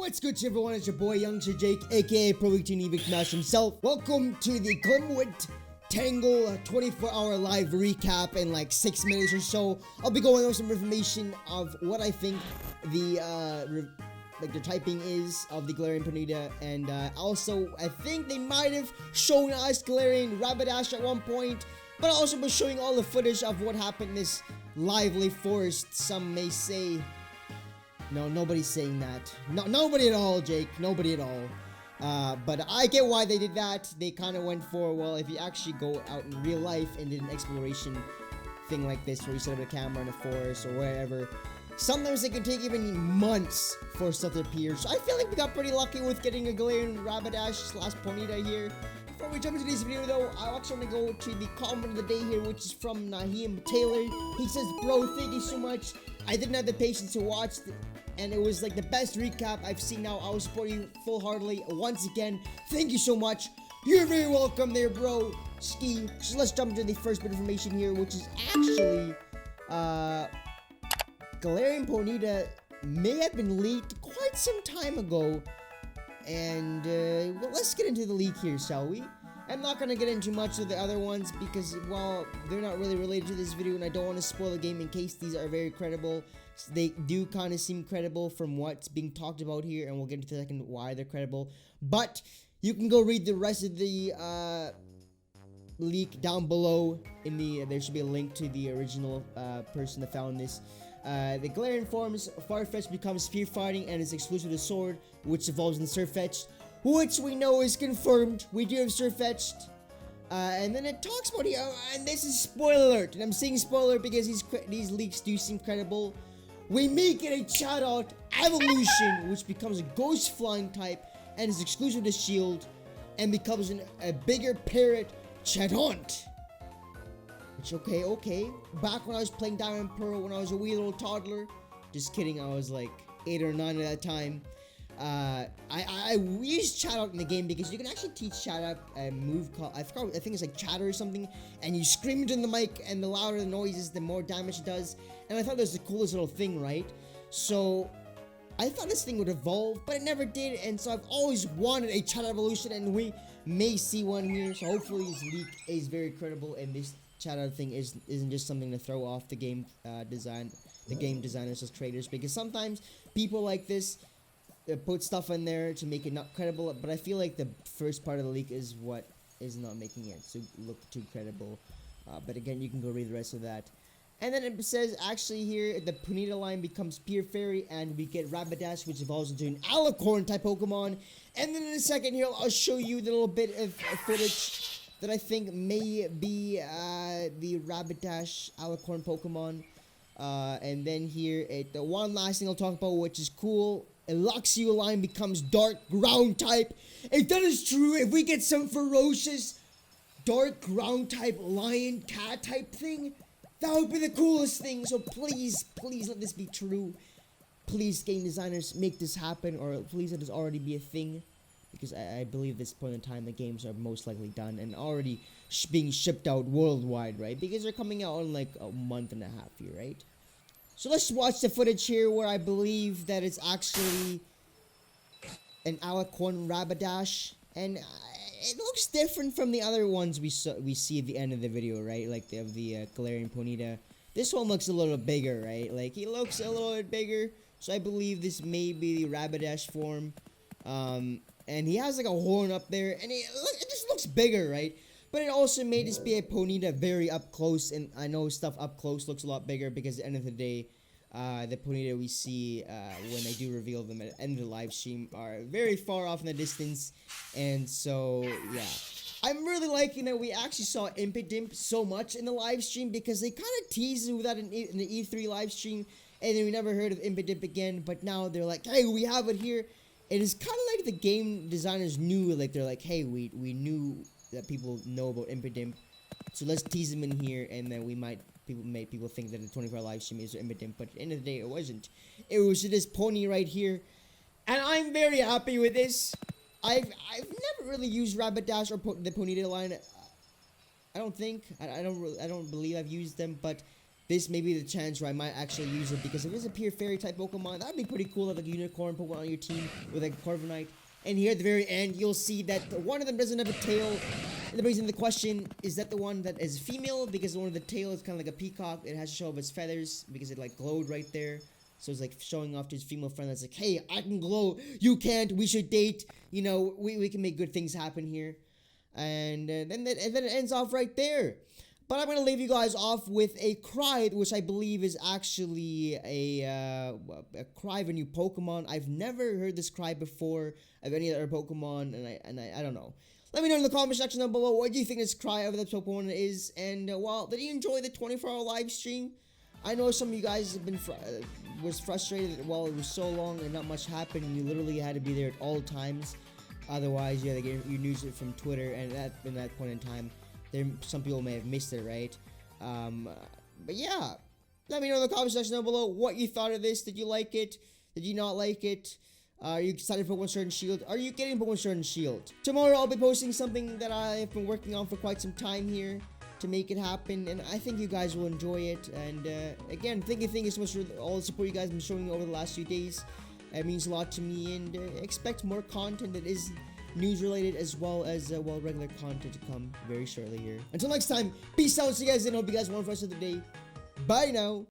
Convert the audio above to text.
What's good to everyone, it's your boy Youngster Jake, aka Pro League Team Evic Smash himself. Welcome to the Glimwood Tangle 24-hour live recap in like 6 minutes or so. I'll be going over some information of what I think the typing is of the Galarian Ponyta, and also I think they might have shown us Galarian Rapidash at one point, but I'll also be showing all the footage of what happened in this lively forest. Some may say. No, nobody's saying that. No, nobody at all, Jake. Nobody at all. But I get why they did that. They kind of went for, well, if you actually go out in real life and did an exploration thing like this, where you set up a camera in a forest or wherever, sometimes it can take even months for stuff to appear. So I feel like we got pretty lucky with getting a Galarian Rapidash / Ponyta here. Before we jump into this video though, I also want to go to the comment of the day here, which is from Naheem Taylor. He says, bro, thank you so much. I didn't have the patience to watch and it was like the best recap I've seen now. I will support you full-heartedly once again. Thank you so much. You're very welcome there, bro. Ski. So let's jump into the first bit of information here, which is actually Galarian Ponyta may have been leaked quite some time ago. And well, let's get into the leak here, shall we? I'm not going to get into much of the other ones because, well, they're not really related to this video and I don't want to spoil the game in case these are very credible. They do kind of seem credible from what's being talked about here, and we'll get into the second why they're credible. But you can go read the rest of the leak down below. In the there should be a link to the original person that found this. The Galarian forms Farfetch'd becomes Spear Fighting and is exclusive to Sword, which evolves in Surfetch'd, which we know is confirmed. We do have Surfetch'd. And then it talks about here, and this is spoiler alert, and I'm saying spoiler because these leaks do seem credible. We make it a Chatot evolution, which becomes a Ghost Flying type and is exclusive to Shield, and becomes a bigger parrot Chatot. Which, okay. Back when I was playing Diamond and Pearl, when I was a wee little toddler, just kidding, I was like 8 or 9 at that time. I used Chatot in the game because you can actually teach Chatot a move called, I think it's like Chatter or something, and you scream into the mic, and the louder the noise is, the more damage it does, and I thought that was the coolest little thing, right? So, I thought this thing would evolve, but it never did, and so I've always wanted a Chatot evolution, and we may see one here, so hopefully this leak is very credible, and this Chatot thing isn't just something to throw off the game game designers as creators, because sometimes people like this put stuff in there to make it not credible, but I feel like the first part of the leak is what is not making it to look too credible. But again, you can go read the rest of that. And then it says, actually here, the Ponyta line becomes Pure Fairy, and we get Rapidash, which evolves into an Alicorn type Pokemon. And then in a second here, I'll show you the little bit of footage that I think may be the Rapidash Alicorn Pokemon. And then here, the one last thing I'll talk about, which is cool. Luxio line becomes Dark Ground type. If that is true, if we get some ferocious Dark Ground type lion cat type thing, that would be the coolest thing. So please let this be true. Please, game designers, make this happen, or please let this already be a thing, because I believe at this point in time the games are most likely done and already being shipped out worldwide, right? Because they're coming out in like a month and a half here, right? So let's watch the footage here where I believe that it's actually an Alicorn Rapidash, and it looks different from the other ones we see at the end of the video, right? Like the Galarian Ponyta. This one looks a little bigger, right? Like he looks a little bit bigger, so I believe this may be the Rapidash form. And he has like a horn up there, and it just looks bigger, right? But it also made this be a Ponyta very up close, and I know stuff up close looks a lot bigger because at the end of the day, the Ponyta we see when they do reveal them at the end of the live stream are very far off in the distance, and so, yeah. I'm really liking that we actually saw Impidimp so much in the live stream because they kind of teased with that in the E3 live stream, and then we never heard of Impidimp again, but now they're like, hey, we have it here. It is kind of like the game designers knew, like, they're like, hey, we knew that people know about Impidimp, so let's tease them in here, and then people think that the 24-hour live stream is Impidimp, but at the end of the day, it wasn't. It was this pony right here, and I'm very happy with this. I've never really used Rapidash or the Ponyta line. I don't think. I don't believe I've used them, but this may be the chance where I might actually use it, because if it's a pure fairy type Pokemon, that'd be pretty cool to have a unicorn Pokemon on your team with like a Corviknight. And here at the very end, you'll see that one of them doesn't have a tail. And the reason the question is that the one that is female, because the one with the tail is kind of like a peacock. It has to show off its feathers because it like glowed right there. So it's like showing off to his female friend that's like, hey, I can glow, you can't, we should date. You know, we can make good things happen here. And then it ends off right there. But I'm going to leave you guys off with a cry, which I believe is actually a cry of a new Pokemon. I've never heard this cry before of any other Pokemon, and I don't know. Let me know in the comment section down below, what do you think this cry of the Pokemon is? And, well, did you enjoy the 24-hour live stream? I know some of you guys have been was frustrated that, well, it was so long and not much happened, and you literally had to be there at all times. Otherwise, you had to get your news from Twitter, and at that point in time, some people may have missed it, right? But yeah, let me know in the comment section down below what you thought of this. Did you like it? Did you not like it? Are you excited for Pokemon Sword and Shield? Are you getting Pokemon Sword and Shield? Tomorrow I'll be posting something that I've been working on for quite some time here to make it happen, and I think you guys will enjoy it. And again, thank you so much for all the support you guys have been showing over the last few days. It means a lot to me, and expect more content that is news related, as well as well, regular content to come very shortly here. Until next time, peace out, see you guys, and hope you guys have a wonderful rest of the day. Bye now.